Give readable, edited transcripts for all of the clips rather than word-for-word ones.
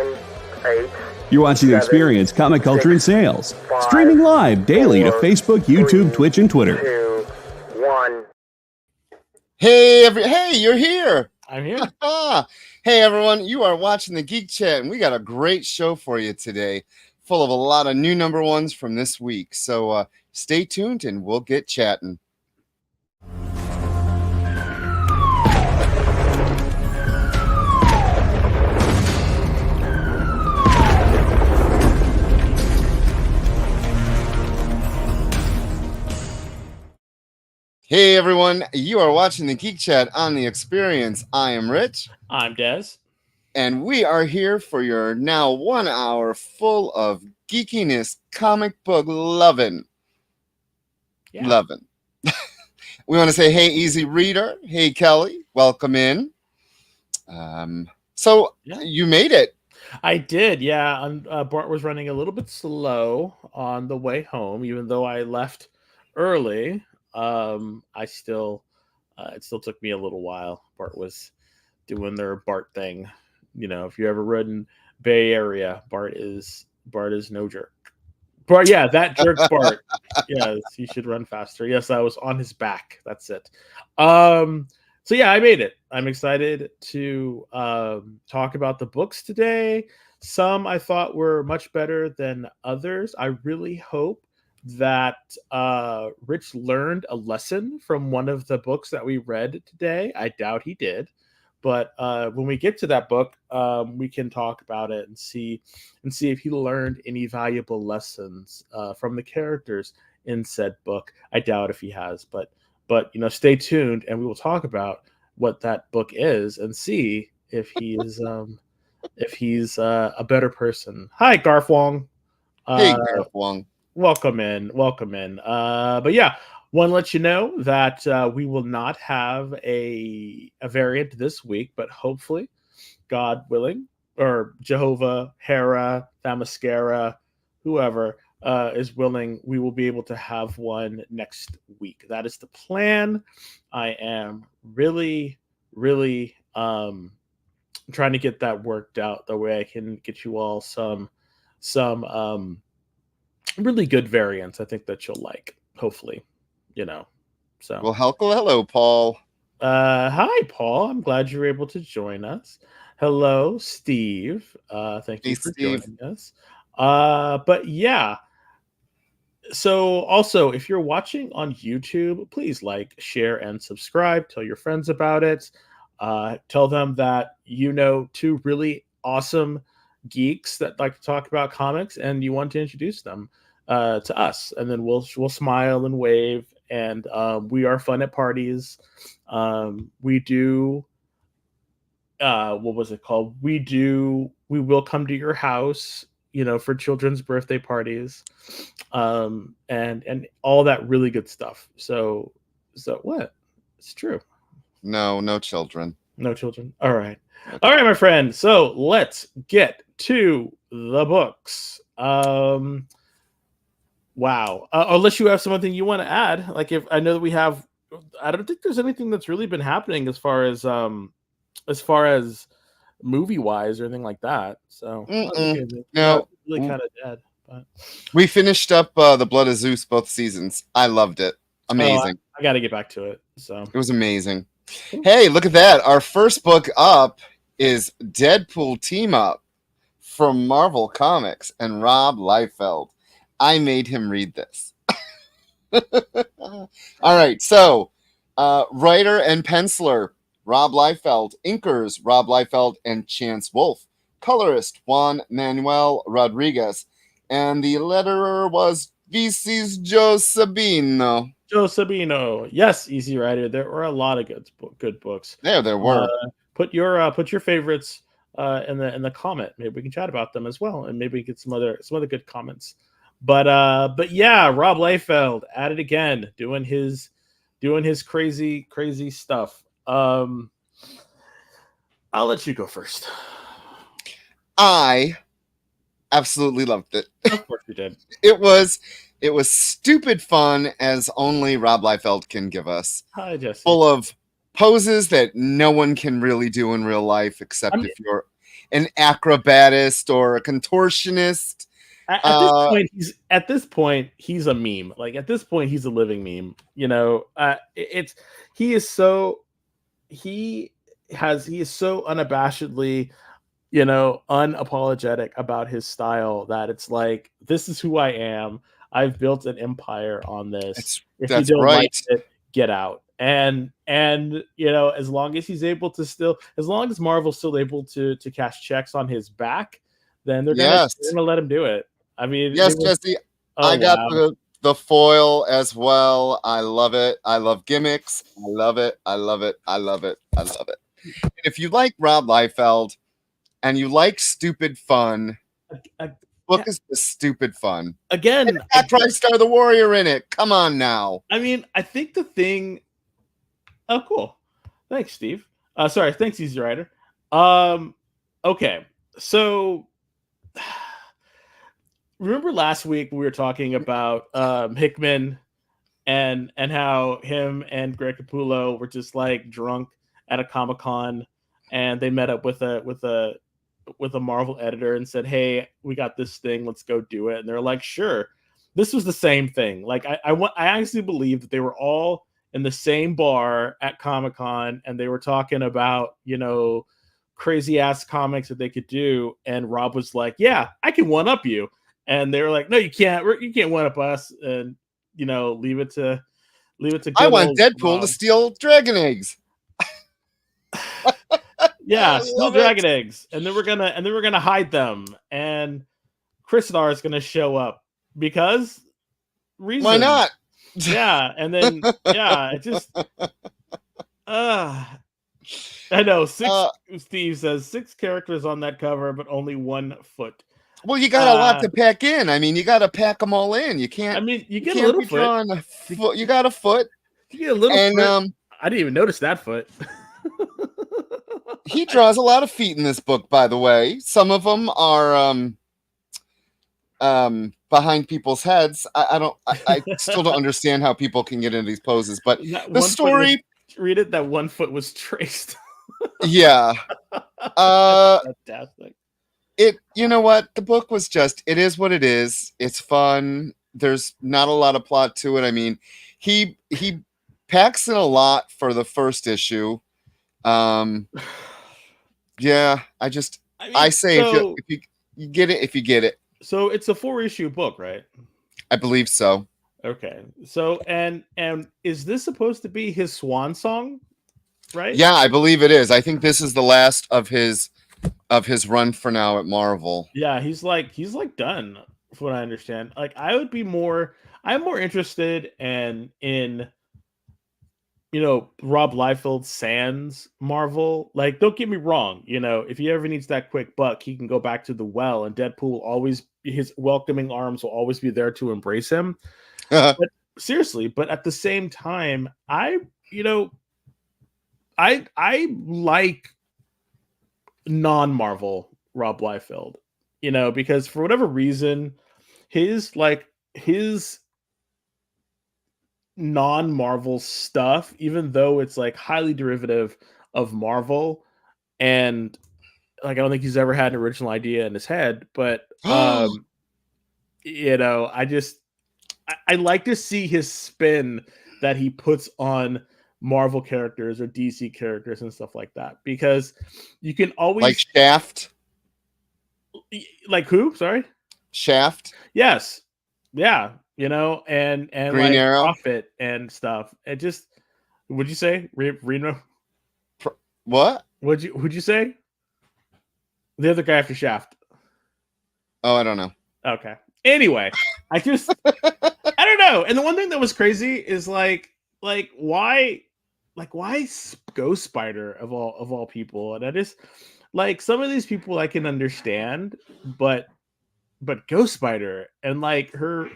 9, 8. You're watching The Experience, Comic Culture and Sales. Streaming live daily to Facebook, YouTube, Twitch, and Twitter. 2, 1. Hey, you're here. I'm here. Hey, everyone. You are watching the Geek Chat, and we got a great show for you today, full of a lot of new number ones from this week. So stay tuned, and we'll get chatting. Hey everyone, you are watching the Geek Chat on The Experience. I am Rich. I'm Des. And we are here for your now 1 hour full of geekiness, comic book loving. Yeah. Loving. We want to say, hey, Easy Reader. Hey, Kelly. Welcome in. You made it. I did, yeah. Bart was running a little bit slow on the way home, even though I left early. It still took me a little while. Bart was doing their Bart thing. You know, if you ever ridden Bay Area, Bart is no jerk. Bart, yeah, that jerk Bart. Yes, he should run faster. Yes, I was on his back. That's it. So yeah, I made it. I'm excited to talk about the books today. Some I thought were much better than others. I really hope that Rich learned a lesson from one of the books that we read today. I doubt he did, but when we get to that book, we can talk about it and see if he learned any valuable lessons from the characters in said book. I doubt if he has, but stay tuned, and we will talk about what that book is and see if he is if he's a better person. Hi, Garth Wong. Hey, Garth Wong. Welcome in. But yeah, want to let you know that we will not have a variant this week, but hopefully, God willing, or Jehovah, Hera, Themyscira, whoever is willing, we will be able to have one next week. That is the plan. I am really trying to get that worked out the way I can get you all some really good variants. I think that you'll like, hopefully, so. Well, hello, Paul. Hi, Paul. I'm glad you were able to join us. Hello, Steve. Thank you for joining us. But yeah. So also, if you're watching on YouTube, please like, share, and subscribe. Tell your friends about it. Tell them that you know two really awesome geeks that like to talk about comics, and you want to introduce them to us, and then we'll smile and wave, and we are fun at parties. We do what was it called? We will come to your house, for children's birthday parties, and all that really good stuff. So what? It's true. No children. No children. All right, my friend. So let's get to the books. Wow. Unless you have something you want to add, like if I know that we have, I don't think there's anything that's really been happening as far as movie wise or anything like that. So no, really kind of dead. But we finished up The Blood of Zeus both seasons. I loved it. Amazing. I got to get back to it. So it was amazing. Hey, look at that. Our first book up is Deadpool Team Up from Marvel Comics and Rob Liefeld. I made him read this. All right. So, writer and penciler, Rob Liefeld. Inkers, Rob Liefeld and Chance Wolfe. Colorist, Juan Manuel Rodriguez. And the letterer was VC's Joe Sabino. Joe Sabino. Yes, Easy Rider. There were a lot of good books. Yeah, there were. Put your favorites in the comment. Maybe we can chat about them as well, and maybe get some other good comments. But yeah, Rob Liefeld at it again, doing his crazy stuff. I'll let you go first. I absolutely loved it. Of course you did. It was stupid fun as only Rob Liefeld can give us. Hi, Jesse. Full of poses that no one can really do in real life, except if you're an acrobatist or a contortionist. At this point he's a meme. Like at this point he's a living meme. You know, he is so unabashedly, you know, unapologetic about his style that it's like, this is who I am. I've built an empire on this. If you That's don't like right. it, get out. And you know, as long as Marvel's still able to cash checks on his back, then they're gonna let him do it. I mean, yes, Jesse. I got the foil as well. I love it. I love gimmicks. I love it. I love it. I love it. I love it. And if you like Rob Liefeld and you like stupid fun, book is the stupid fun. Again, TriStar the Warrior in it. Come on now. I mean, I think the thing. Oh, cool. Thanks, Steve. Sorry, thanks, Easy Rider. Okay, so remember last week we were talking about Hickman and how him and Greg Capullo were just like drunk at a Comic-Con, and they met up with a Marvel editor and said, "Hey, we got this thing, let's go do it." And they're like, "Sure." This was the same thing. Like I actually believe that they were all in the same bar at Comic-Con, and they were talking about, you know, crazy ass comics that they could do. And Rob was like, "Yeah, I can one up you." And they were like, "No, you can't. You can't one up us." And you know, leave it to. I want Deadpool to steal dragon eggs. Yeah, steal dragon eggs, and then we're gonna hide them, and Chris Dar is gonna show up because reasons. Why not? Yeah, and then it just I know Steve says 6 characters on that cover, but only 1 foot. Well, you got a lot to pack in. I mean, you got to pack them all in. You can't. I mean, you get a little foot. You got a foot. You get a little foot. I didn't even notice that foot. He draws a lot of feet in this book, by the way. Some of them are behind people's heads. I still don't understand how people can get into these poses, but the story. Read it. That 1 foot was traced. Yeah. Fantastic. You know what? The book was just, it is what it is. It's fun. There's not a lot of plot to it. I mean, he packs in a lot for the first issue. Yeah, I say if you get it, if you get it. So it's a 4-issue book, right? I believe so. Okay. So and is this supposed to be his swan song? Right? Yeah, I believe it is. I think this is the last of his run for now at Marvel. Yeah, he's like done, from what I understand. Like I'm more interested in you know, Rob Liefeld sans Marvel. Like, don't get me wrong, you know, if he ever needs that quick buck, he can go back to the well, and Deadpool his welcoming arms will always be there to embrace him. But seriously, but at the same time, I like non-Marvel Rob Liefeld, you know, because for whatever reason, his non-Marvel stuff, even though it's like highly derivative of Marvel, and like I don't think he's ever had an original idea in his head, but you know, I like to see his spin that he puts on Marvel characters or DC characters and stuff like that, because you can always like Shaft. Like who? Sorry, Shaft. Yes, yeah, you know, and Green like Arrow, Prophet and stuff. It just, would you say Reno? What? Would you say the other guy after Shaft? Oh, I don't know. Okay. Anyway, I don't know. And the one thing that was crazy is like why Ghost Spider of all people? And I just like some of these people I can understand, but Ghost Spider and like her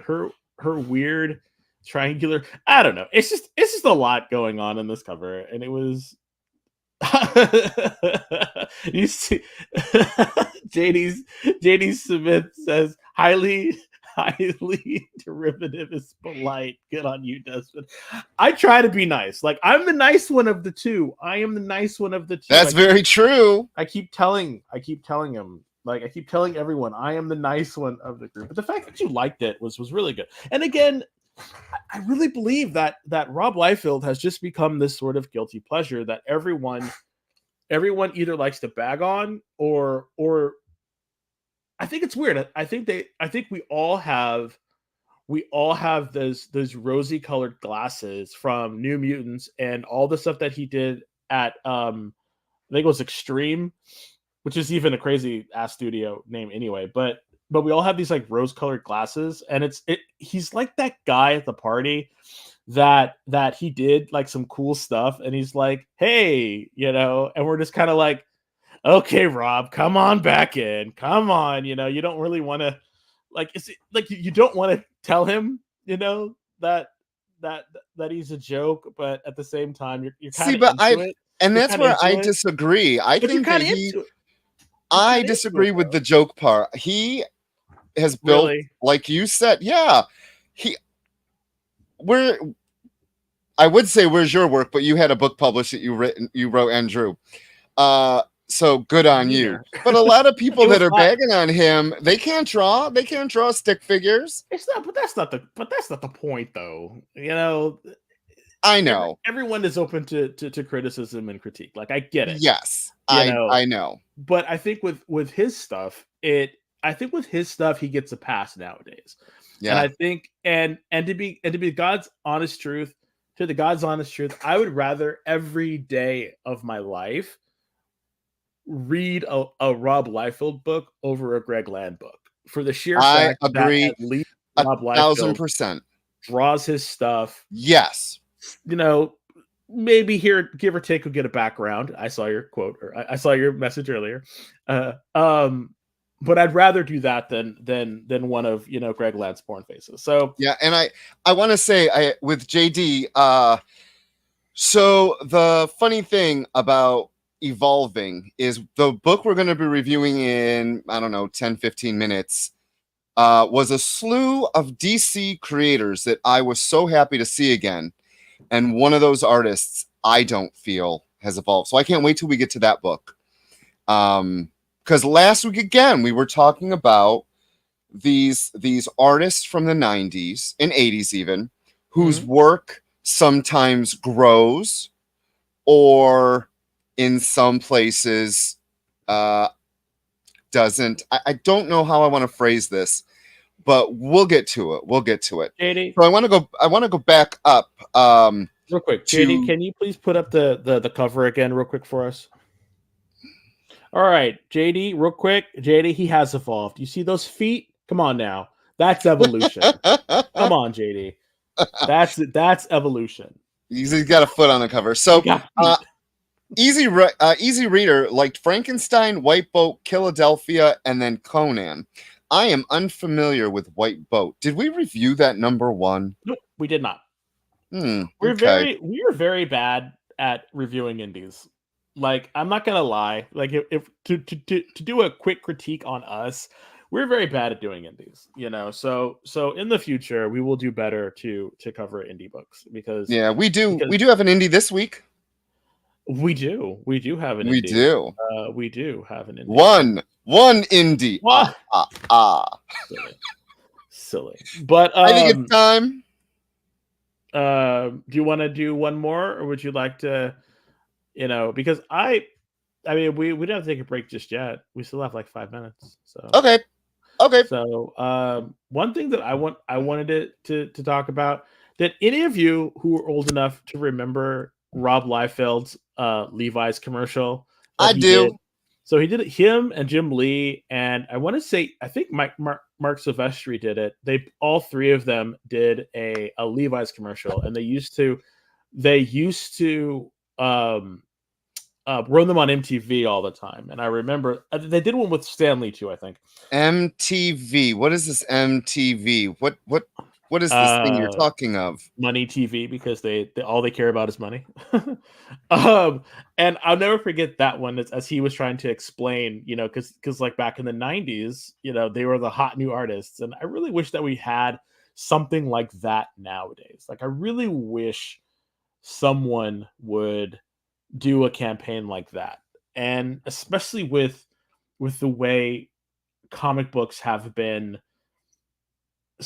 weird triangular, I don't know. It's just a lot going on in this cover, and it was you see JD Smith says highly highly derivative is polite. Good on you, Desmond. I try to be nice. Like, I'm the nice one of the two. I am the nice one of the two. That's very true. I keep telling him, like, I keep telling everyone, I am the nice one of the group. But the fact that you liked it was really good. And again, I really believe that Rob Liefeld has just become this sort of guilty pleasure that everyone either likes to bag on or I think it's weird. I think we all have those rosy colored glasses from New Mutants and all the stuff that he did at I think it was Extreme, which is even a crazy ass studio name anyway, but we all have these like rose colored glasses, and he's like that guy at the party that he did like some cool stuff, and he's like, hey, and we're just kind of like, okay, Rob, come on back in. Come on. You don't really want to, like, is it like you don't want to tell him, that he's a joke, but at the same time, you're kind of into it. And that's where I disagree. I think that I disagree with the joke part. He has built, like you said, yeah. I would say, where's your work? But you had a book published that you wrote and drew. So good on you. But a lot of people that are bagging on him, they can't draw. They can't draw stick figures. It's not, but that's not the point, though. I know. Everyone is open to criticism and critique. Like, I get it. Yes, I know. But I think with his stuff, he gets a pass nowadays. Yeah. And I think and to be God's honest truth, I would rather every day of my life read a Rob Liefeld book over a Greg Land book, for the sheer fact I agree. that at least Rob Liefeld 1,000% draws his stuff. Yes. Maybe here, give or take, will get a background. I saw your quote, or I saw your message earlier. But I'd rather do that than one of Greg Land's porn faces. So yeah, and I want to say with JD. So the funny thing about Evolving is the book we're going to be reviewing in, I don't know, 10-15 minutes, was a slew of DC creators that I was so happy to see again, and one of those artists I don't feel has evolved. So I can't wait till we get to that book, because last week again we were talking about these artists from the 90s and 80s even, whose work sometimes grows or in some places doesn't. I don't know how I want to phrase this, but we'll get to it. JD, so I want to go back up real quick. JD, can you please put up the cover again real quick for us? All right, JD, real quick. JD, he has evolved. You see those feet? Come on now. That's evolution. Come on, JD. That's evolution. He's got a foot on the cover. So Easy Reader liked Frankenstein, White Boat, Philadelphia, and then Conan. I am unfamiliar with White Boat. Did we review that number one? Nope, we did not. We were very bad at reviewing indies. Like, I'm not gonna lie. Like, if to do a quick critique on us, we're very bad at doing indies. So in the future we will do better to cover indie books, because we do have an indie this week. We do have an indie. We do have an indie. One indie. Silly. But I think it's time. Do you want to do one more, or would you like to? Because I mean, we don't have to take a break just yet. We still have like 5 minutes. So okay. So one thing that I wanted to talk about, that any of you who are old enough to remember Rob Liefeld's Levi's commercial. I do. Did. So he did it, him and Jim Lee, and I want to say, I think Mark Silvestri did it. All three of them did a Levi's commercial, and they used to run them on MTV all the time. And I remember they did one with Stan Lee too, I think. MTV. What is this MTV? What? What is this thing you're talking of? Money TV, because they all they care about is money. And I'll never forget that one as he was trying to explain, because like back in the 90s, they were the hot new artists, and I really wish that we had something like that nowadays. Like I really wish someone would do a campaign like that, and especially with the way comic books have been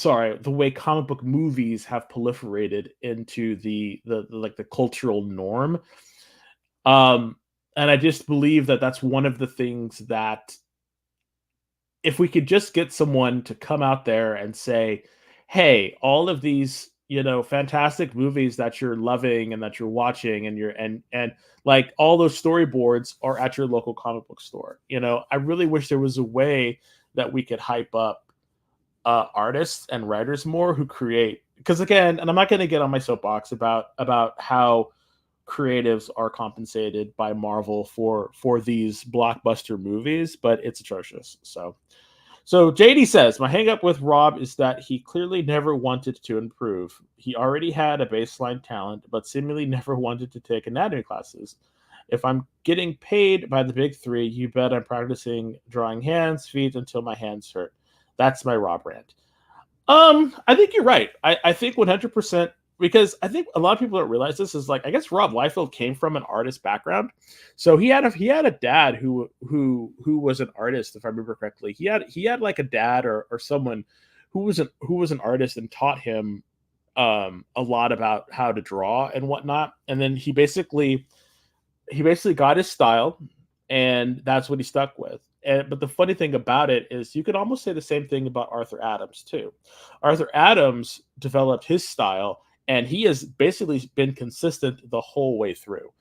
the way comic book movies have proliferated into the like the cultural norm. And I just believe that that's one of the things that, if we could just get someone to come out there and say, hey, all of these fantastic movies that you're loving and that you're watching, and and like all those storyboards are at your local comic book store. I really wish there was a way that we could hype up artists and writers more who create, because again, and I'm not going to get on my soapbox about how creatives are compensated by Marvel for these blockbuster movies, but it's atrocious. So JD says, my hang up with Rob is that he clearly never wanted to improve. He already had a baseline talent, but seemingly never wanted to take anatomy classes. If I'm getting paid by the big three, you bet I'm practicing drawing hands, feet until my hands hurt. That's my Rob rant. I think you're right. I think 100%, because I think a lot of people don't realize this is like, I guess Rob Liefeld came from an artist background. So he had a dad who was an artist, if I remember correctly. He had like a dad or someone who was an artist and taught him a lot about how to draw and whatnot. And then he basically got his style, and that's what he stuck with. But the funny thing about it is you could almost say the same thing about Arthur Adams too. Arthur Adams developed his style, and he has basically been consistent the whole way through.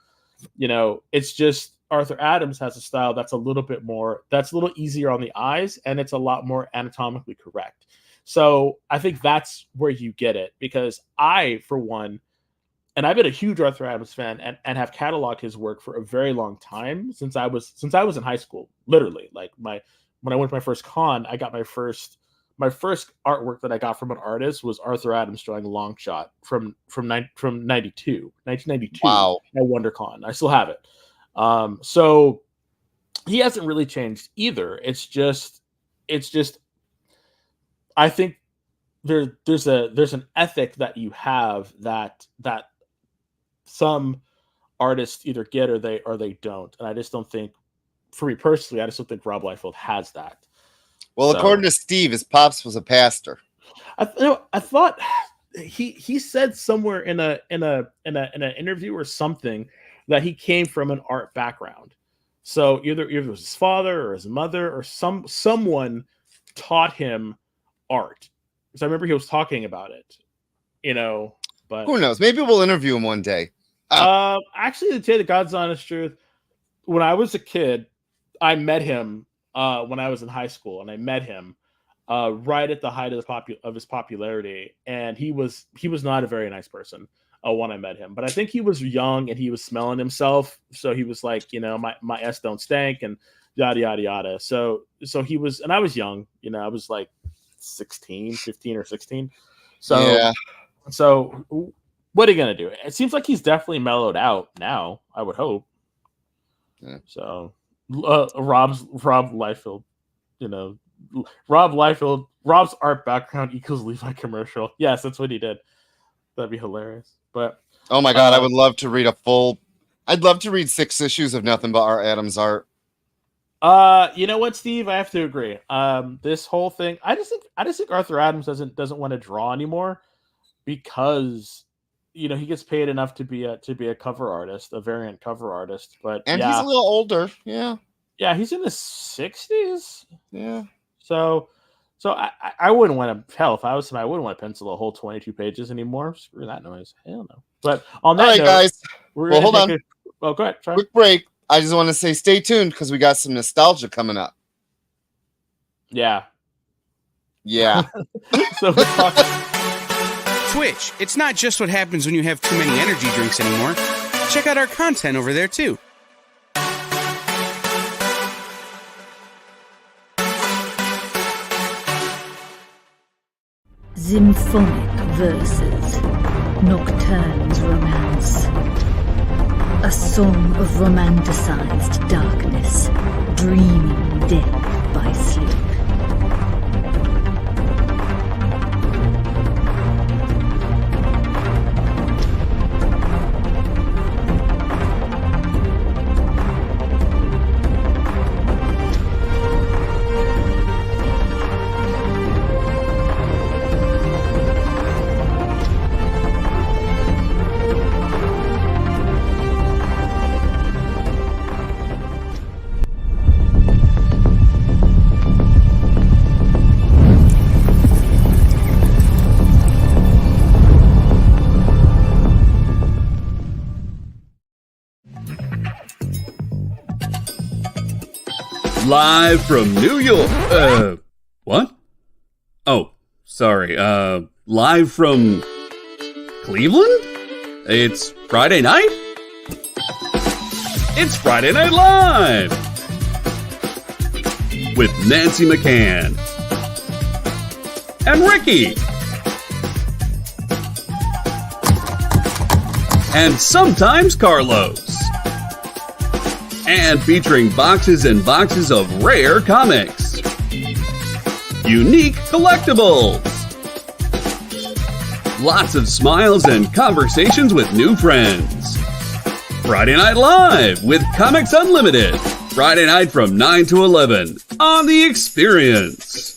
It's just Arthur Adams has a style that's a little easier on the eyes, and it's a lot more anatomically correct. So I think that's where you get it, because I, for one, and I've been a huge Arthur Adams fan and have cataloged his work for a very long time, since I was in high school. Literally, like when I went to my first con, I got my first artwork that I got from an artist was Arthur Adams drawing Long Shot from 1992. Wow. At WonderCon. I still have it. So he hasn't really changed either. It's just I think there's an ethic that you have that some artists either get or they don't. And I just don't think, for me personally, I just don't think Rob Liefeld has that. Well, according to Steve, his pops was a pastor. I thought he said somewhere in an interview or something that he came from an art background. So either it was his father or his mother or someone taught him art. So I remember he was talking about it, but who knows? Maybe we'll interview him one day. Actually, to tell you the God's honest truth, when I was a kid, I met him when I was in high school, and I met him right at the height of his popularity, and he was not a very nice person when I met him. But I think he was young and he was smelling himself, so he was like, my S don't stank and yada yada yada. So he was, and I was young, I was like 15 or 16. So yeah. So what are you gonna do? It seems like he's definitely mellowed out now, I would hope. Yeah. So Rob Liefeld, Rob's art background equals Levi commercial. Yes, that's what he did. That'd be hilarious. But oh my god, I would love to read I'd love to read 6 issues of nothing but Art Adams art. You know what, Steve? I have to agree. This whole thing, I just think Arthur Adams doesn't want to draw anymore, because he gets paid enough to be a cover artist, a variant cover artist. But he's a little older. Yeah, he's in his 60s. Yeah. So I wouldn't want to. Hell, if I was him, I wouldn't want to pencil a whole 22 pages anymore. Screw that noise. Hell no. But on that note, guys. Well, hold on. Go ahead. Try. Quick break. I just want to say stay tuned, because we got some nostalgia coming up. Yeah. So Twitch. It's not just what happens when you have too many energy drinks anymore. Check out our content over there too. Symphonic. verses, Nocturne's romance. A song of romanticized darkness, dreaming death by sleep. Live from New York. What? Oh, sorry. Live from Cleveland? It's Friday night? It's Friday Night Live! With Nancy McCann. And Ricky. And sometimes Carlos. And featuring boxes and boxes of rare comics. Unique collectibles. Lots of smiles and conversations with new friends. Friday Night Live with Comics Unlimited. Friday night from 9 to 11 on The Experience.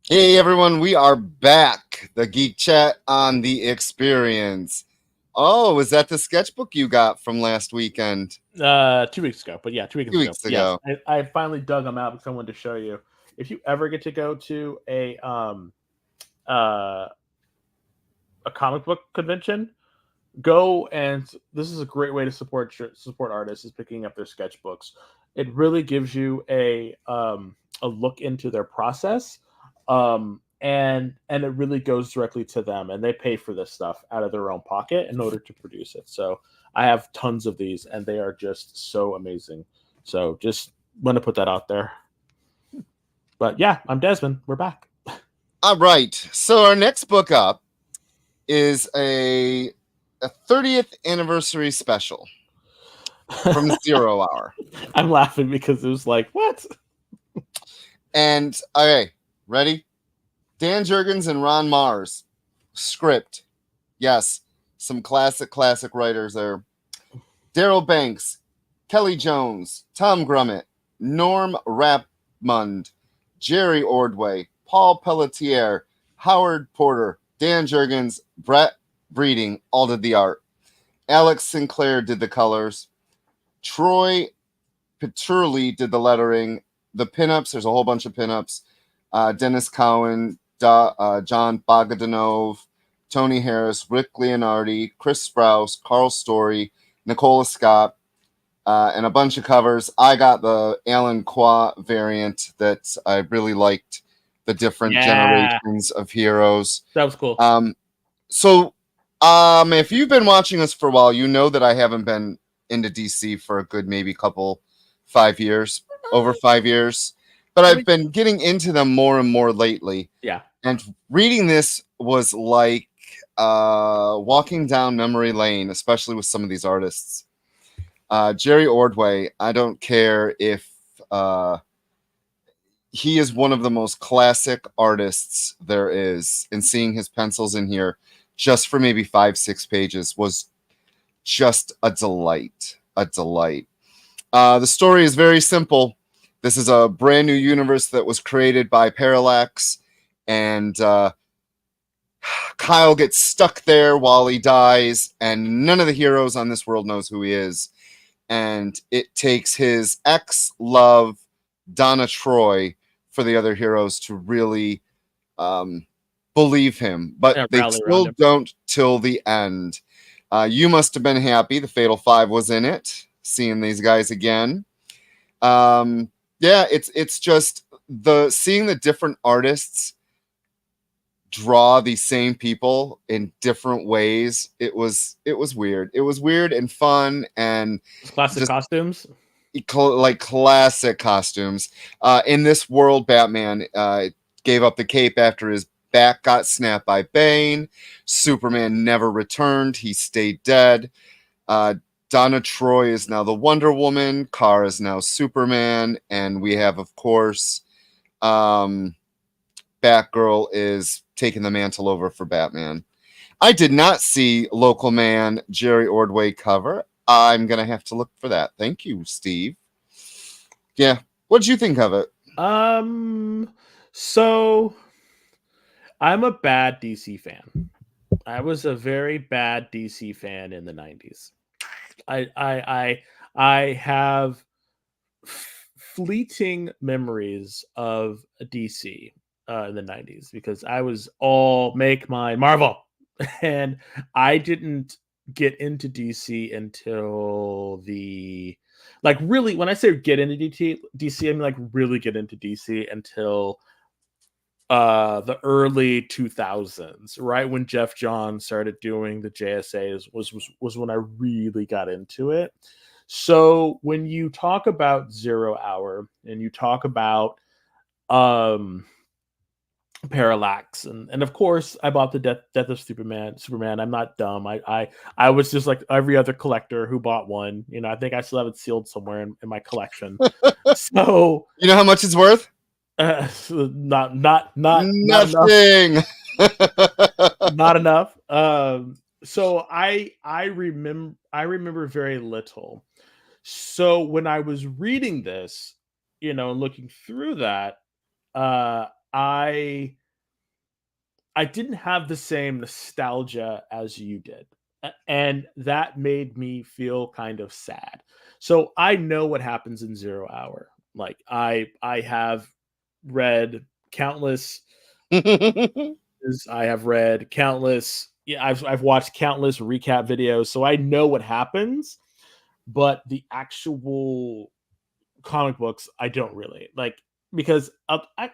Hey everyone, we are back. The Geek Chat on The Experience. Oh, is that the sketchbook you got from last weekend? 2 weeks ago, but yeah, 2 weeks 2 weeks ago. Yes, I finally dug them out because I wanted to show you. If you ever get to go to a comic book convention, go, and this is a great way to support artists, is picking up their sketchbooks. It really gives you a look into their process. And it really goes directly to them, and they pay for this stuff out of their own pocket in order to produce it. So I have tons of these, and they are just so amazing. So just want to put that out there. But yeah, I'm Desmond. We're back. All right. So our next book up is a 30th anniversary special from Zero Hour. I'm laughing because it was like, what? And okay. Ready? Dan Jurgens and Ron Mars. Script. Yes. Some classic writers there. Daryl Banks, Kelly Jones, Tom Grummett, Norm Rapmund, Jerry Ordway, Paul Pelletier, Howard Porter, Dan Jurgens, Brett Breeding all did the art. Alex Sinclair did the colors. Troy Peturli did the lettering. The pinups, there's a whole bunch of pinups. Dennis Cowan, John Bogdanov, Tony Harris, Rick Leonardi, Chris Sprouse, Carl Story, Nicola Scott, and a bunch of covers. I got the Alan Qua variant that I really liked, the different generations of heroes. That was cool. If you've been watching us for a while, you know that I haven't been into DC for a good maybe over 5 years. But I've been getting into them more and more lately. Yeah. And reading this was like walking down memory lane, especially with some of these artists. Jerry Ordway, I don't care if he is one of the most classic artists there is. And seeing his pencils in here just for maybe 5-6 pages was just a delight. The story is very simple. This is a brand new universe that was created by Parallax, and Kyle gets stuck there while he dies, and none of the heroes on this world knows who he is. And it takes his ex-love, Donna Troy, for the other heroes to really believe him. But Yeah, they rally around still him. don't till the end. You must have been happy the Fatal Five was in it, seeing these guys again. Yeah, it's just seeing the different artists draw these same people in different ways. It was weird. It was weird and fun and Classic just costumes. like classic costumes. In this world, Batman gave up the cape after his back got snapped by Bane. Superman never returned. He stayed dead. Donna Troy is now the Wonder Woman. Kara is now Superman. And we have, of course, Batgirl is taking the mantle over for Batman. I did not see Local Man Jerry Ordway cover. I'm going to have to look for that. Thank you, Steve. Yeah. What did you think of it? So I'm a bad DC fan. I was a very bad DC fan in the 90s. I have fleeting memories of DC in the 90s because I was all make my Marvel, and I didn't get into DC until really, when I say get into DC, I mean like really get into DC until the early 2000s, right when Jeff Johns started doing the JSAs was when I really got into it. So when you talk about Zero Hour and you talk about Parallax and of course I bought the Death of Superman. I'm not dumb. I was just like every other collector who bought one. I think I still have it sealed somewhere in my collection. So you know how much it's worth? Not Nothing. not enough. So I remember very little. So when I was reading this, and looking through that, I didn't have the same nostalgia as you did. And that made me feel kind of sad. So I know what happens in Zero Hour. Like I have read countless I have read countless I've watched countless recap videos, so I know what happens, but the actual comic books I don't really like, because I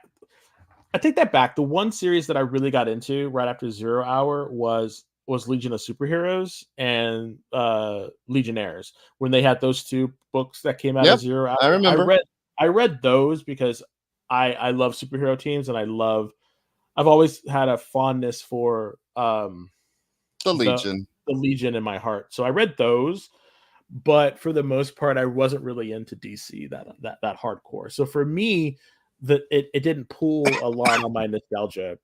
take that back. The one series that I really got into right after Zero Hour was Legion of Superheroes and Legionnaires, when they had those two books that came out of Zero Hour. I remember. I read those because I love superhero teams, and I've always had a fondness for the Legion. The Legion in my heart. So I read those, but for the most part, I wasn't really into DC that hardcore. So for me, it didn't pull a lot on my nostalgia.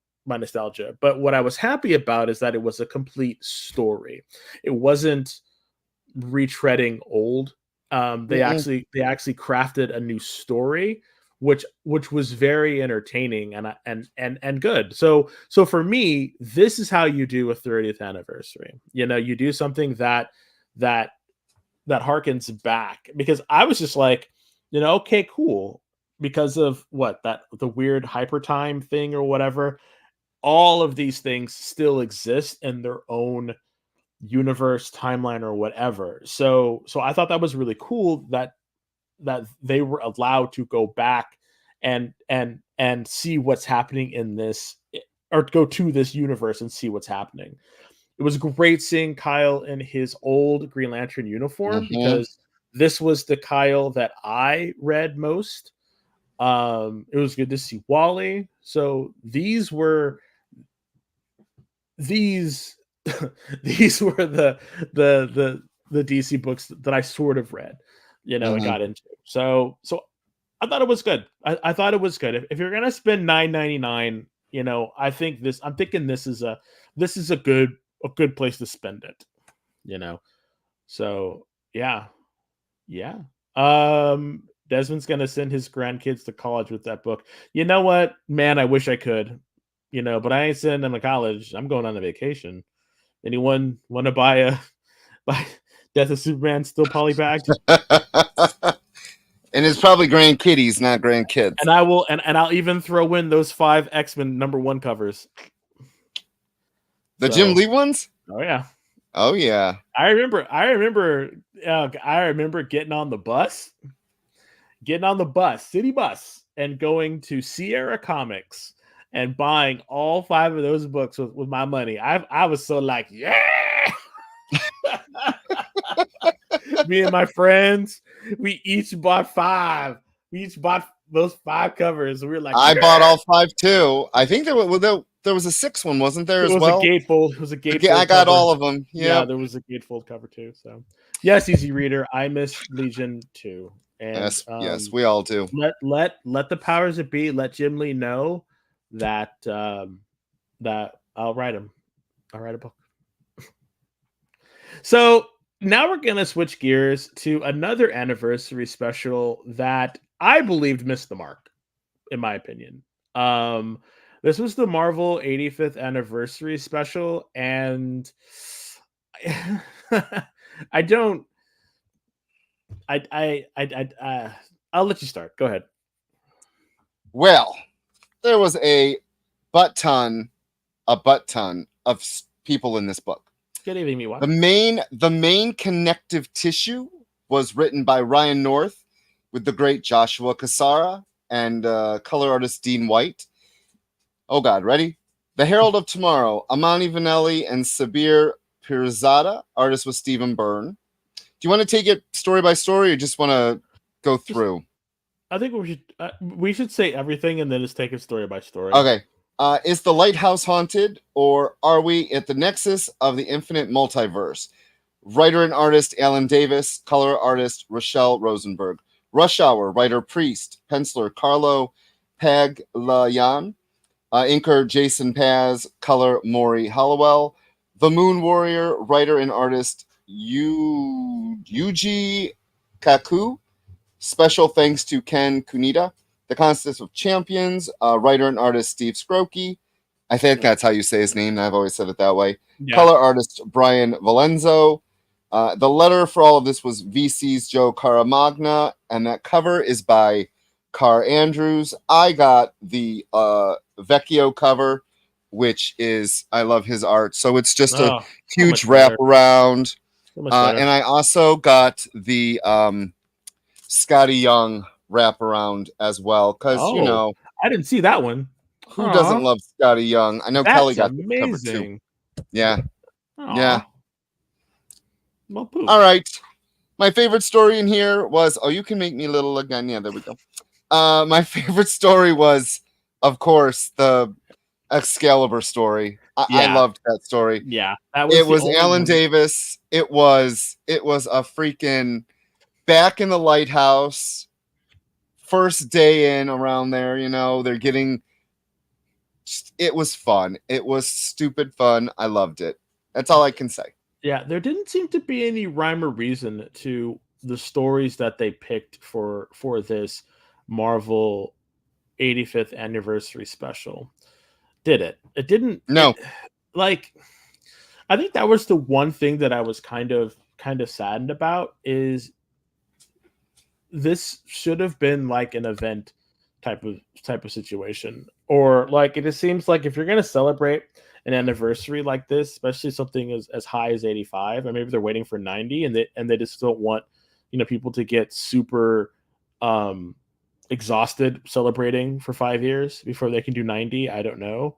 But what I was happy about is that it was a complete story. It wasn't retreading old. They actually crafted a new story, which was very entertaining and good. So for me, this is how you do a 30th anniversary. You do something that harkens back, because I was just like, okay, cool, because of the weird hyper time thing or whatever. All of these things still exist in their own universe, timeline, or whatever. So I thought that was really cool that they were allowed to go back and see what's happening in this, or go to this universe and see what's happening. It was great seeing Kyle in his old Green Lantern uniform, because this was the Kyle that I read most. It was good to see Wally. So these were the DC books that I sort of read, and got into. So I thought it was good. I thought it was good. If you're gonna spend $9.99, I'm thinking this is a good place to spend it. So yeah. Desmond's gonna send his grandkids to college with that book. You know what, man? I wish I could. but I ain't sending them to college. I'm going on a vacation. Anyone want to buy Death of Superman still polybagged? And it's probably grandkiddies, not grandkids. And I will, and I'll even throw in those 5 X-Men #1 covers. The Jim Lee ones? Oh yeah. Oh yeah. I remember getting on the city bus, and going to Sierra Comics and buying all 5 of those books with my money. I was so like, yeah. Me and my friends, we each bought 5. We each bought those 5 covers. We were like, I bought all 5 too. I think there was a 6th one, wasn't there? It was a gatefold. It was a gatefold. I got cover. all of them. Yeah, there was a gatefold cover too. So, yes, Easy Reader, I miss Legion too. And yes, we all do. Let the powers that be, let Jim Lee know that that I'll write him. I'll write a book. So now we're gonna switch gears to another anniversary special that I believed missed the mark, in my opinion. This was the Marvel 85th anniversary special, and I'll let you start. Go ahead. Well, there was a butt ton of people in this book. Good evening, Miwa. The main connective tissue was written by Ryan North with the great Joshua Cassara and color artist Dean White. Oh God, ready? The Herald of Tomorrow, Amani Vanelli and Sabir Pirzada. Artist was Stephen Byrne. Do you want to take it story by story, or just want to go through? I think we should say everything and then just take it story by story. Okay. Is the lighthouse haunted, or are we at the nexus of the infinite multiverse? Writer and artist Alan Davis, color artist Rochelle Rosenberg. Rush Hour, writer Priest, penciler Carlo Paglayan, inker Jason Paz, color Maury Hollowell. The Moon Warrior, writer and artist Yuji Kaku. Special thanks to Ken Kunita. The Contest of Champions, writer and artist Steve Scrokey. I think that's how you say his name. I've always said it that way. Yeah. Color artist Brian Valenzo. The letter for all of this was VC's Joe Caramagna, and that cover is by Carr Andrews. I got the Vecchio cover, which is, I love his art. So it's just a huge wraparound. And I also got the Scotty Young wraparound as well, because I didn't see that one. Who doesn't love Scotty Young? I know that's Kelly got the cover too. Yeah. Yeah. Well, all right. My favorite story in here was you can make me little again. Yeah, there we go. My favorite story was, of course, the Excalibur story. I loved that story. Yeah. It was Alan Davis. It was a freaking back in the lighthouse. First day in around there, they're getting. It was fun. It was stupid fun. I loved it. That's all I can say. Yeah, there didn't seem to be any rhyme or reason to the stories that they picked for this Marvel 85th anniversary special. Did it? It didn't. No. I think that was the one thing that I was kind of saddened about is. This should have been like an event type of situation, or like it just seems like if you're going to celebrate an anniversary like this, especially something as high as 85, and maybe they're waiting for 90, and they just don't want people to get super exhausted celebrating for 5 years before they can do 90. I don't know,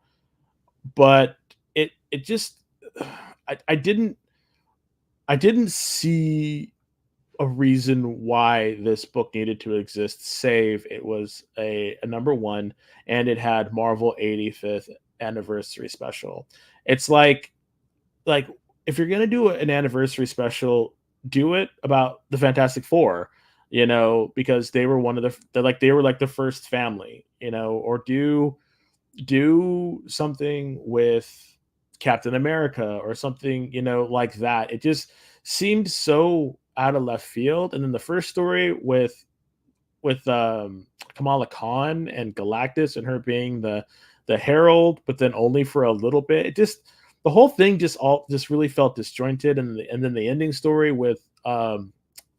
but it just I didn't see a reason why this book needed to exist, save it was a #1 and it had Marvel 85th anniversary special. It's like if you're gonna do an anniversary special, do it about the Fantastic Four, because they were they were like the first family, or do something with Captain America or something, like that. It just seemed so out of left field. And then the first story with Kamala Khan and Galactus and her being the Herald, but then only for a little bit. It just the whole thing just really felt disjointed, and then the ending story with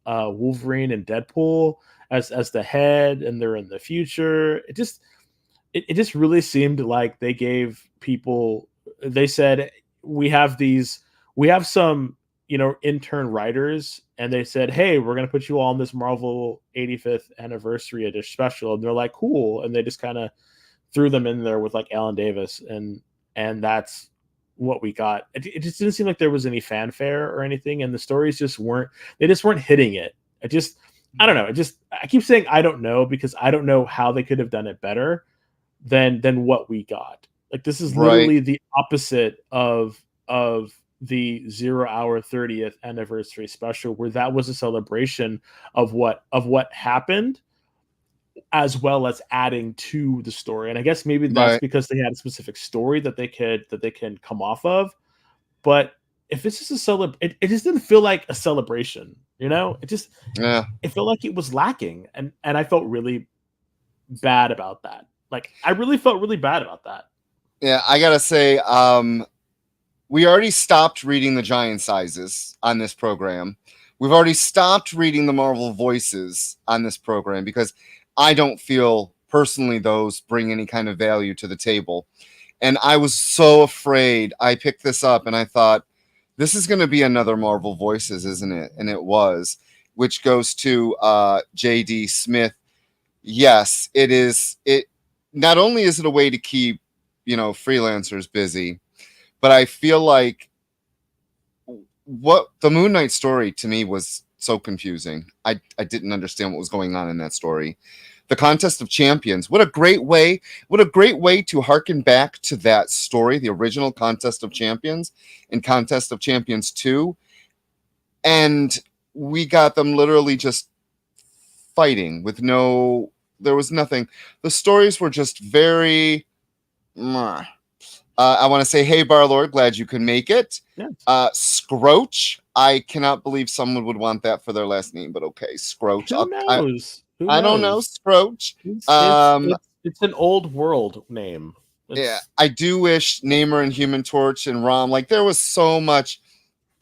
Wolverine and Deadpool as the head, and they're in the future. It just really seemed like they gave people. They said we have some intern writers, and they said, hey, we're going to put you all on this Marvel 85th anniversary edition special, and they're like, cool, and they just kind of threw them in there with like Alan Davis, and that's what we got. It just didn't seem like there was any fanfare or anything, and the stories just weren't hitting it. I don't know. I keep saying I don't know, because I don't know how they could have done it better than what we got. Like, this is literally the opposite of the 0 Hour 30th anniversary special, where that was a celebration of what happened, as well as adding to the story. And I guess maybe that's because they had a specific story that they can come off of. But if it's just it just didn't feel like a celebration, it felt like it was lacking. And I felt really bad about that. Like, I really felt really bad about that. Yeah, I gotta say, we already stopped reading the giant sizes on this program. We've already stopped reading the Marvel voices on this program, because I don't feel personally those bring any kind of value to the table. And I was so afraid. I picked this up and I thought, this is going to be another Marvel voices, isn't it? And it was, which goes to J.D. Smith. Yes, it is. It not only is it a way to keep, freelancers busy, but I feel like what the Moon Knight story to me was so confusing. I didn't understand what was going on in that story. The Contest of Champions, what a great way to harken back to that story, the original Contest of Champions and Contest of Champions 2. And we got them literally just fighting with there was nothing. The stories were just very I want to say, hey, Barlord, glad you could make it. Yeah. Scroach, I cannot believe someone would want that for their last name, but okay, Scroach. Who knows? I don't know, Scroach. It's an old world name. Yeah, I do wish Namor and Human Torch and Rom, like, there was so much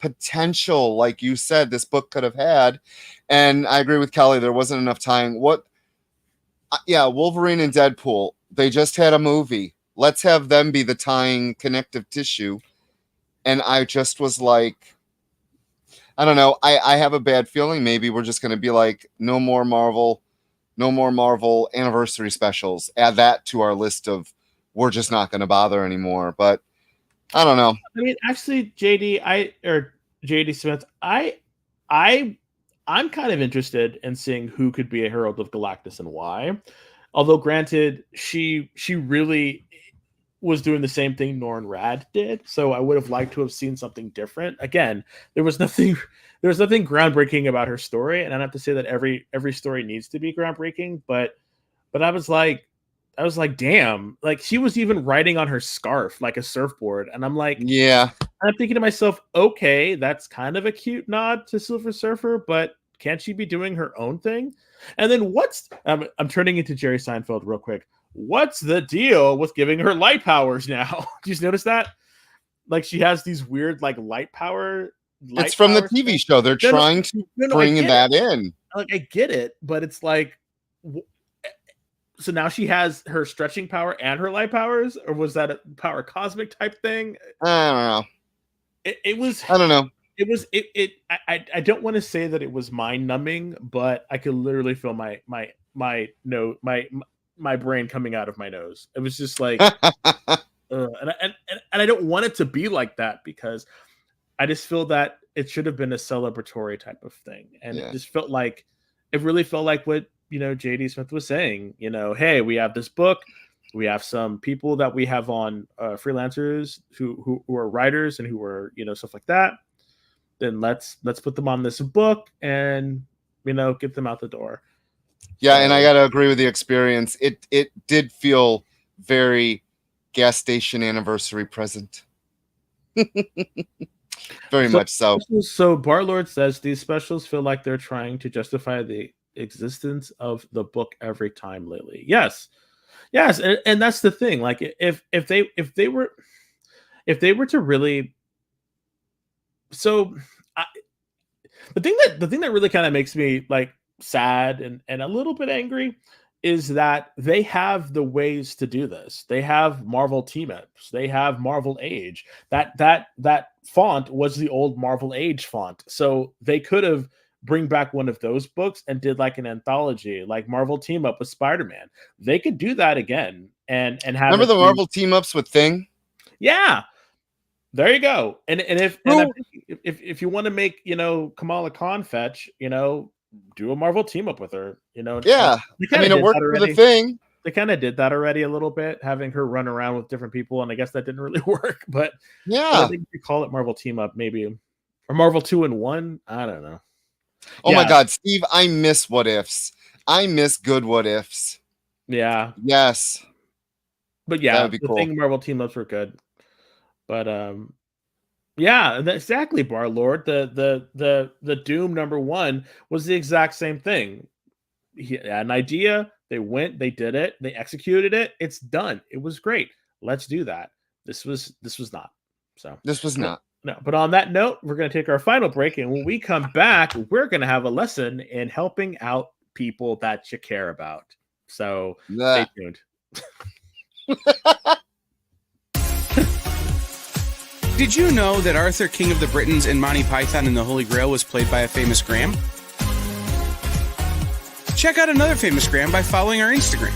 potential, like you said, this book could have had. And I agree with Kelly, there wasn't enough time. Wolverine and Deadpool, they just had a movie. Let's have them be the tying connective tissue. And I just was like, I don't know. I have a bad feeling. Maybe we're just going to be like, no more Marvel anniversary specials. Add that to our list of, we're just not going to bother anymore. But I don't know. I mean, actually, JD Smith, I'm kind of interested in seeing who could be a Herald of Galactus and why. Although, granted, she really was doing the same thing Norrin Rad did, so I would have liked to have seen something different. Again, there was nothing groundbreaking about her story, and I don't have to say that every story needs to be groundbreaking, but I was like, damn, like, she was even writing on her scarf like a surfboard, and I'm like, yeah. I'm thinking to myself, okay, that's kind of a cute nod to Silver Surfer, but can't she be doing her own thing? And then I'm turning into Jerry Seinfeld real quick. What's the deal with giving her light powers now? Did you notice that? Like, she has these weird, like, light power. It's from the TV show. They're trying to bring that in. Like, I get it, but it's like, so now she has her stretching power and her light powers, or was that a power cosmic type thing? I don't know. It was. I don't know. It was. I don't want to say that it was mind numbing, but I could literally feel my brain coming out of my nose. It was just like, and I don't want it to be like that, because I just feel that it should have been a celebratory type of thing, and it really felt like what J.D. Smith was saying. Hey, we have this book, we have some people that we have on freelancers who are writers and who are stuff like that. Then let's put them on this book and get them out the door. Yeah, and I gotta agree with the experience. It did feel very gas station anniversary present. Very much so. So Barlord says these specials feel like they're trying to justify the existence of the book every time lately. Yes. Yes, and that's the thing. Like if they were to really, so I, the thing that really kind of makes me like sad and a little bit angry is that they have the ways to do this. They have Marvel team ups. They have Marvel Age. That font was the old Marvel Age font. So they could have bring back one of those books and did like an anthology, like Marvel team up with Spider-Man. They could do that again and have Remember it the be- Marvel team ups with Thing? yeah. There you go. And if and I think if you want to make, Kamala Khan fetch, do a Marvel team up with her, Yeah. They I kinda mean, it did worked that for the already. Thing. They kind of did that already a little bit, having her run around with different people, and I guess that didn't really work. But I Yeah. think you call it Marvel team up, maybe, or Marvel 2-in-1. I don't know. Oh my Yeah, God, Steve, I miss what ifs. I miss good what ifs. yeah, Yes. but That yeah, would be the cool. thing Marvel team ups were good, but yeah, exactly, Bar Lord. The Doom #1 was the exact same thing. He had an idea, they went, they did it, they executed it, it's done. It was great. Let's do that. This was not. So This was not. no, but on that note, we're going to take our final break, and when we come back, we're going to have a lesson in helping out people that you care about. So stay That. tuned. Did you know that Arthur, King of the Britons, in Monty Python and the Holy Grail was played by a famous Graham? Check out another famous Graham by following our Instagram.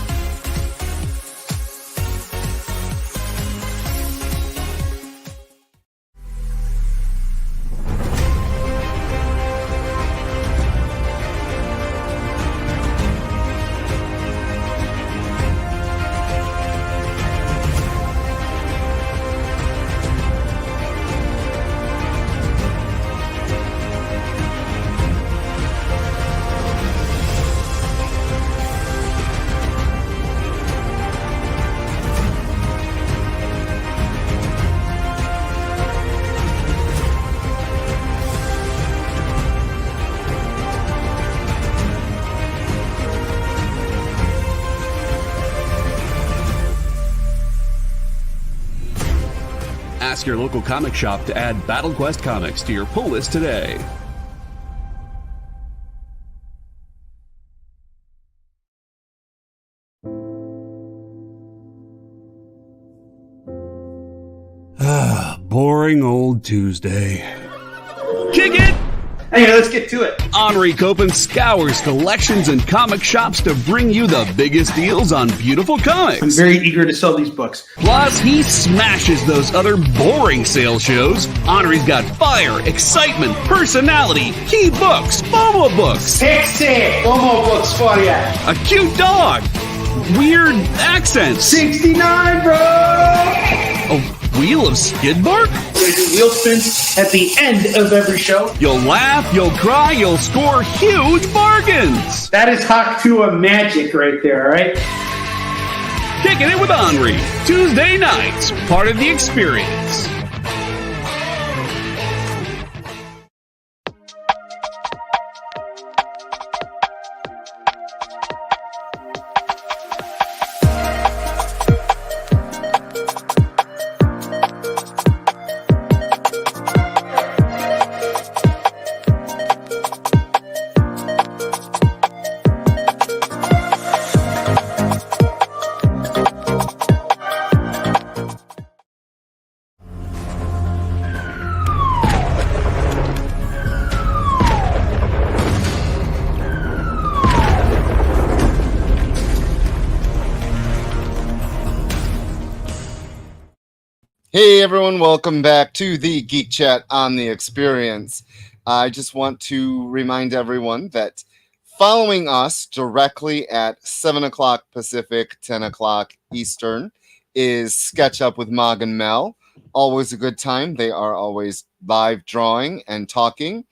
Ask your local comic shop to add Battle Quest comics to your pull list today. Boring old Tuesday. Kick it! Hey, let's get to it. Henri Copen scours collections and comic shops to bring you the biggest deals on beautiful I'm comics. very eager to sell these books. Plus, he smashes those other boring sales shows. Henri's got fire, excitement, personality, key books, FOMO books, Pixie! Momo books for you. a cute dog, weird accents, 69, bro! a wheel of skid bark. We do wheel spins at the end of every show. You'll laugh, you'll cry, you'll score huge bargains. That is Haktua magic right there, all right? Kicking it with Henri, Tuesday nights, part of the experience. Hey everyone, welcome back to the Geek Chat on the Experience. I just want to remind everyone that following us directly at 7 o'clock Pacific, 10 o'clock Eastern is Sketch Up with Mog and Mel. Always a good time. They are always live drawing and talking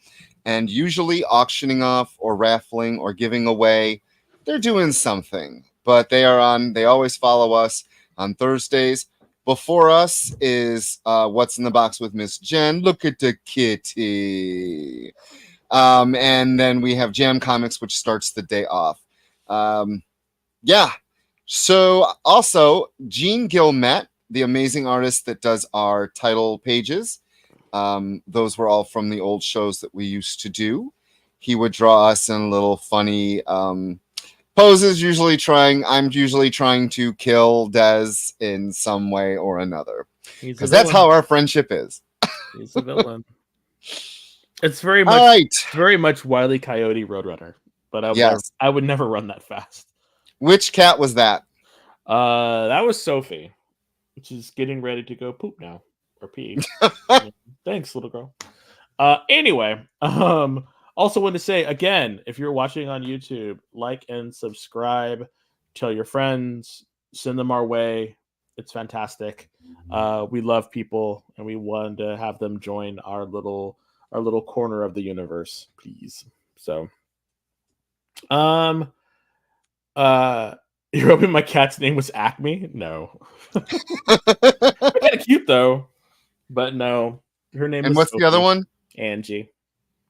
and usually auctioning off or raffling or giving away. They're doing something, but they always follow us on Thursdays. Before us is What's in the Box with Miss Jen. Look at the kitty. And then we have Jam Comics, which starts the day off. So also Gene Gilmet, the amazing artist that does our title pages. Those were all from the old shows that we used to do. He would draw us in little funny poses, I'm usually trying to kill Dez in some way or another. Because that's how our friendship is. He's a villain. It's very much All right. it's very much Wile E. Coyote Roadrunner, but I would never run that fast. Which cat was that? That was Sophie, which is getting ready to go poop now or pee. Thanks, little girl. Anyway, also want to say again, if you're watching on YouTube, like and subscribe, tell your friends, send them our way. It's fantastic. We love people, and we want to have them join our little corner of the universe, please. So, you're hoping my cat's name was Acme? No. Kind of cute though, but no. Her name. And is what's Sophie. The other one? Angie.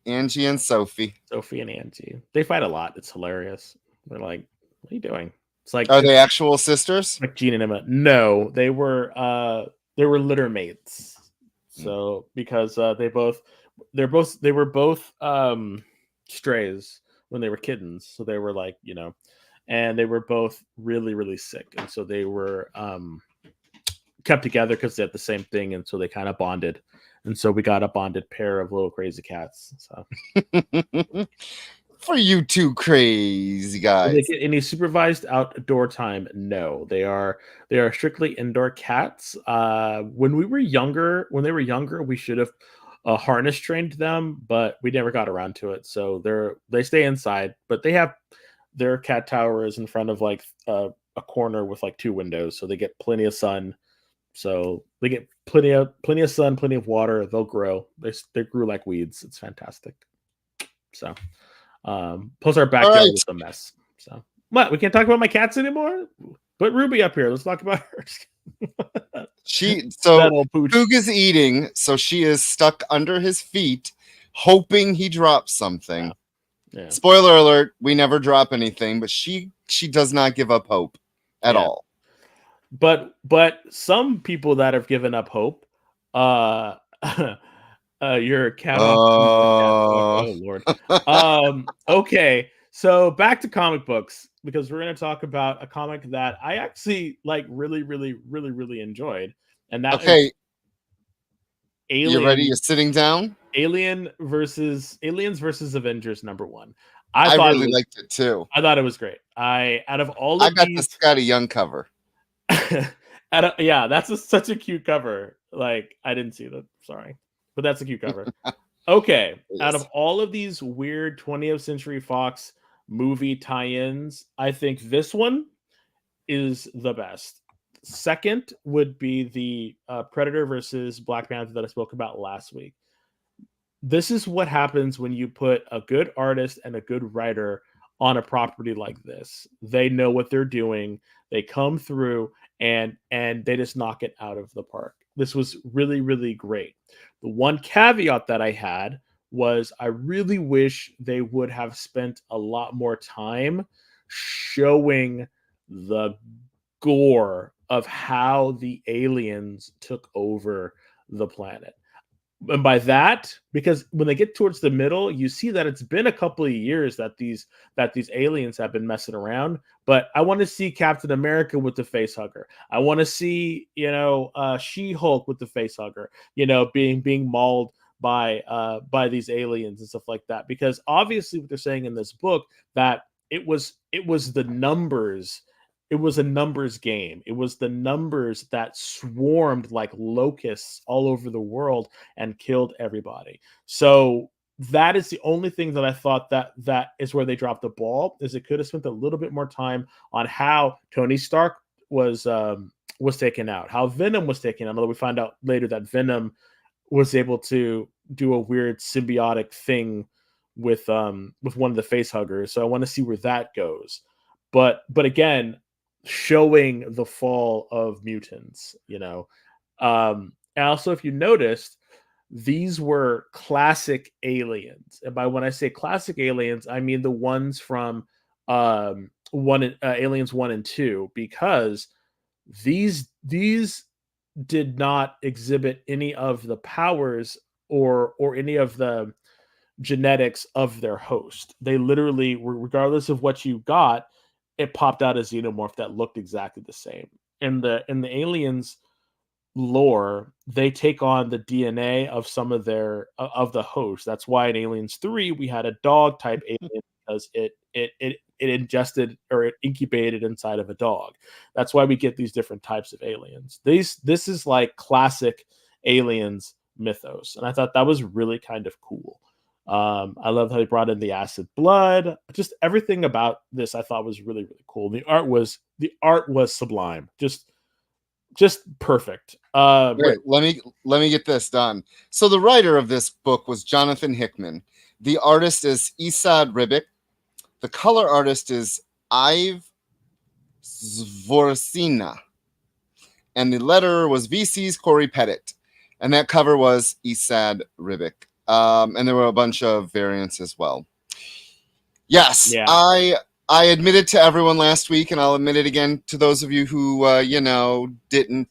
Angie and Sophie. Sophie and Angie. They fight a lot. It's hilarious. They're like, "What are you doing?" It's like, are they actual sisters? Like Gene and Emma. No, they were litter mates. So because they were both strays when they were kittens. So they were like, and they were both really, really sick. And so they were kept together because they had the same thing. And so they kind of bonded. And so we got a bonded pair of little crazy cats. So for you two crazy guys. Do they get any supervised outdoor time? No, they are strictly indoor cats. When they were younger, we should have harness trained them, but we never got around to it. So they stay inside, but they have their cat tower is in front of like a corner with like 2 windows, so they get plenty of sun. So they get plenty of sun, plenty of water. They'll grow. They grew like weeds. It's fantastic. So, plus our backyard is a mess. So what? We can't talk about my cats anymore. Put Ruby up here. Let's talk about her. Poog is eating, so she is stuck under his feet, hoping he drops something. Yeah. Spoiler alert: we never drop anything, but she does not give up hope at all. But some people that have given up hope, your cat. Oh Lord. Okay, so back to comic books, because we're going to talk about a comic that I actually like really, really, really, really enjoyed, and that okay. Alien, you ready? You're sitting down. Aliens versus Avengers -- I really liked it too. I thought it was great. I got the Scotty Young cover. That's such a cute cover. Like, I didn't see that. Sorry, but that's a cute cover. Okay, yes. Out of all of these weird 20th Century Fox movie tie-ins, I think this one is the best. Second would be the Predator versus Black Panther that I spoke about last week. This is what happens when you put a good artist and a good writer on a property like this. They know what they're doing. They come through and they just knock it out of the park. This was really, really great. The one caveat that I had was I really wish they would have spent a lot more time showing the gore of how the aliens took over the planet. And by that, because when they get towards the middle, you see that it's been a couple of years that these aliens have been messing around. But I want to see Captain America with the face hugger. I want to see, She-Hulk with the face hugger, being mauled by these aliens and stuff like that. Because obviously what they're saying in this book, that it was the numbers. It was a numbers game. It was the numbers that swarmed like locusts all over the world and killed everybody. So that is the only thing that I thought that is where they dropped the ball, is it could have spent a little bit more time on how Tony Stark was taken out, how Venom was taken out. Although we find out later that Venom was able to do a weird symbiotic thing with one of the face huggers. So I want to see where that goes. But again, showing the fall of mutants, and also, if you noticed, these were classic aliens. And by when I say classic aliens, I mean the ones from Aliens 1 and 2, because these did not exhibit any of the powers or any of the genetics of their host. They literally, regardless of what you got, it popped out a xenomorph that looked exactly the same. In the Aliens lore, they take on the DNA of some of their of the host. That's why in Aliens 3 we had a dog type alien, because it ingested or it incubated inside of a dog. That's why we get these different types of aliens. This is like classic Aliens mythos, and I thought that was really kind of cool. I love how they brought in the acid blood. Just everything about this I thought was really, really cool. The art was sublime. Just perfect. Wait, let me get this done. So the writer of this book was Jonathan Hickman. The artist is Esad Ribic. The color artist is Ive Zvorcina. And the letterer was VC's Corey Pettit. And that cover was Esad Ribic. And there were a bunch of variants as well. Yes, Yeah. I admitted to everyone last week, and I'll admit it again to those of you who didn't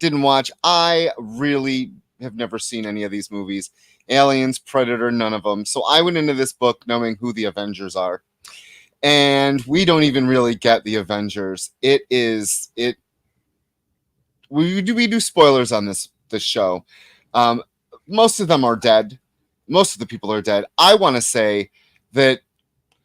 watch. I really have never seen any of these movies. Aliens, Predator, none of them. So I went into this book knowing who the Avengers are. And we don't even really get the Avengers. We do spoilers on this show. Most of them are dead. Most of the people are dead. I want to say that,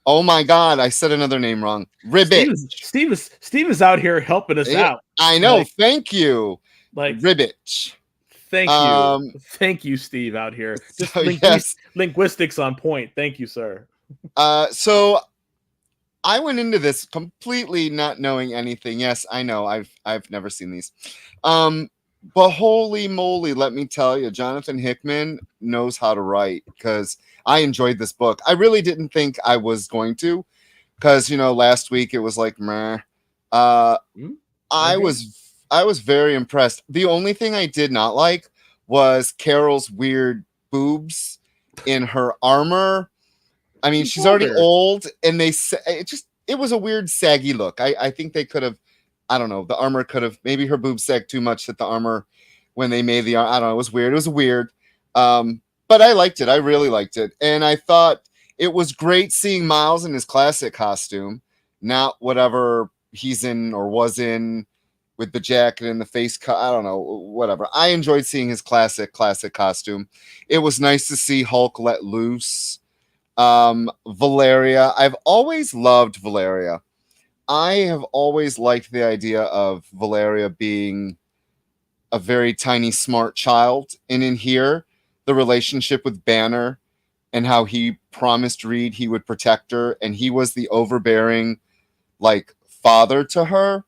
oh my God, I said another name wrong. Ribbit. Steve is out here helping us out. I know. Thank you. Like Ribbit. Thank you, Steve, out here. Just yes. Linguistics on point. Thank you, sir. So I went into this completely not knowing anything. Yes, I know. I've never seen these. But holy moly, let me tell you, Jonathan Hickman knows how to write, because I enjoyed this book. I really didn't think I was going to, because last week it was like meh. I was very impressed. The only thing I did not like was Carol's weird boobs in her armor. I mean, she's already old, and it was a weird saggy look. I think they could have, I don't know, the armor could have, maybe her boobs sagged too much that the armor, when they made the, I don't know, it was weird. It was weird. But I liked it. I really liked it. And I thought it was great seeing Miles in his classic costume, not whatever he's in or was in with the jacket and the face cut. I don't know, whatever. I enjoyed seeing his classic costume. It was nice to see Hulk let loose. Valeria. I've always loved Valeria. I have always liked the idea of Valeria being a very tiny, smart child. And in here, the relationship with Banner and how he promised Reed he would protect her, and he was the overbearing, father to her.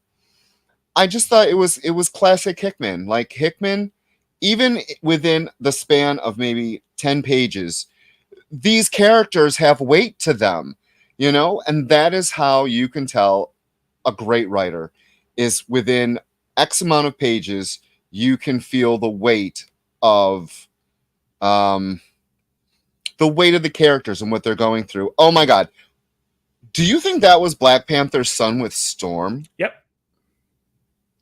I just thought it was classic Hickman. Like Hickman, even within the span of maybe 10 pages, these characters have weight to them, and that is how you can tell a great writer is within X amount of pages, you can feel the weight of the characters and what they're going through. Oh my God. Do you think that was Black Panther's son with Storm? Yep.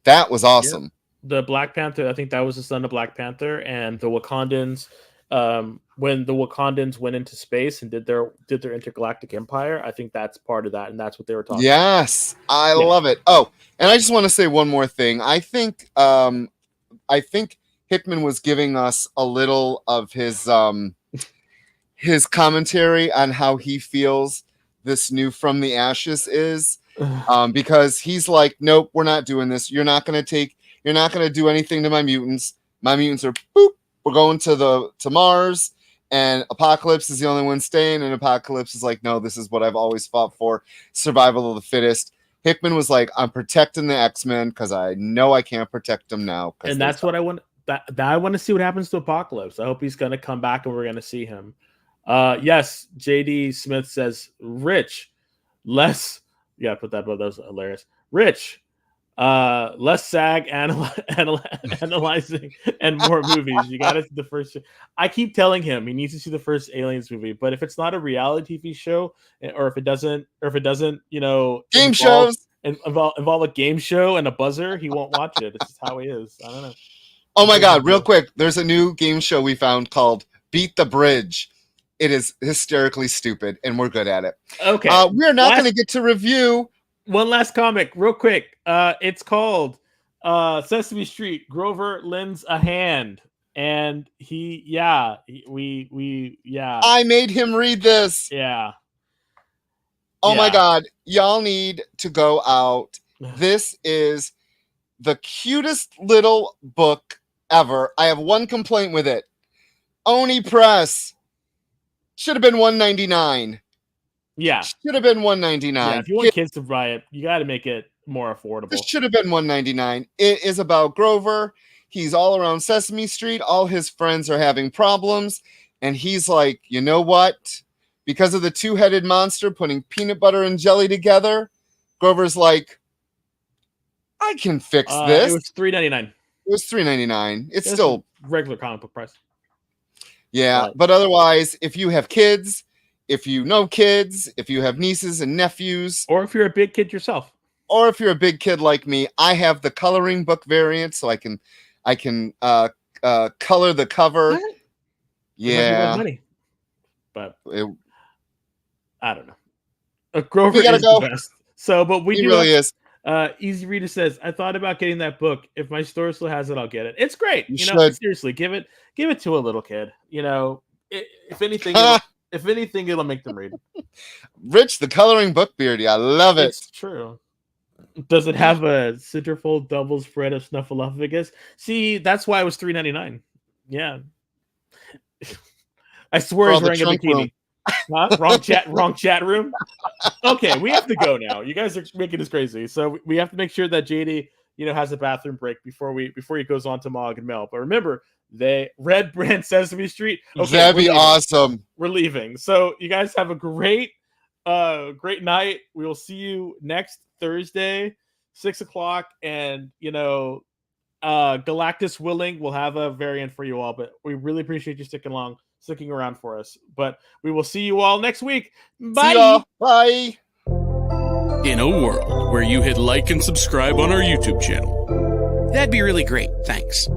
That was awesome. Yep. The Black Panther, I think that was the son of Black Panther, and the Wakandans, when the Wakandans went into space and did their intergalactic empire, I think that's part of that, and that's what they were talking about. Yes, I love it. Oh, and I just want to say one more thing. I think Hickman was giving us a little of his commentary on how he feels this new From the Ashes is, because he's like, nope, we're not doing this. You're not going to do anything to my mutants. My mutants are boop. We're going to Mars, and Apocalypse is the only one staying. And Apocalypse is like, no, this is what I've always fought for: survival of the fittest. Hickman was like, I'm protecting the X-Men because I know I can't protect them now. And that's what I want. I want to see what happens to Apocalypse. I hope he's going to come back and we're going to see him. Yes, JD Smith says, Rich, less. Yeah, put that. That was hilarious. Rich, Less SAG analyzing and more movies. You got to see the first. I keep telling him he needs to see the first Aliens movie, but if it's not a reality TV show, or if it doesn't, you know, Game shows involve a game show and a buzzer, he won't watch it. It's just how he is. I don't know. Oh my God, real quick. There's a new game show we found called Beat the Bridge. It is hysterically stupid, and we're good at it. Okay. We're not going to get to review. One last comic, real quick. It's called Sesame Street. Grover lends a hand. And I made him read this. Yeah. Oh my God. Y'all need to go out. This is the cutest little book ever. I have one complaint with it. Oni Press. Should have been $1.99. Yeah. Should have been $1.99. Yeah, if you want kids to buy it, you got to make it more affordable. This should have been $1.99. It is about Grover. He's all around Sesame Street. All his friends are having problems. And he's like, you know what? Because of the two-headed monster putting peanut butter and jelly together, Grover's like, I can fix this. It was $3.99. It was $3.99. It's still regular comic book price. Yeah, but otherwise, if you have kids, if you know kids, if you have nieces and nephews, or if you're a big kid yourself, or if you're a big kid like me, I have the coloring book variant, so I can color the cover. What? Yeah, money. But I don't know. Grover is the best. So, but he really is. Easy Reader says, I thought about getting that book. If my store still has it, I'll get it. It's great. You know, should. Seriously, give it to a little kid. You know, if anything, it'll make them read. Rich, the coloring book beardy. I love it. It's true. Does it have a centerfold double spread of Snuffleupagus? See, that's why it was $3.99. Yeah. I swear he's wearing a bikini. Room. Huh? Wrong chat room. Okay, we have to go now. You guys are making this crazy. So we have to make sure that JD, has a bathroom break before he goes on to Mog and Mel. But remember, Red Brand Sesame Street. Okay, that'd be awesome. We're leaving. So you guys have a great night. We will see you next Thursday, 6:00. And Galactus willing, we'll have a variant for you all. But we really appreciate you sticking around for us. But we will see you all next week. Bye. Bye. In a world where you hit like and subscribe on our YouTube channel, That'd be really great. Thanks.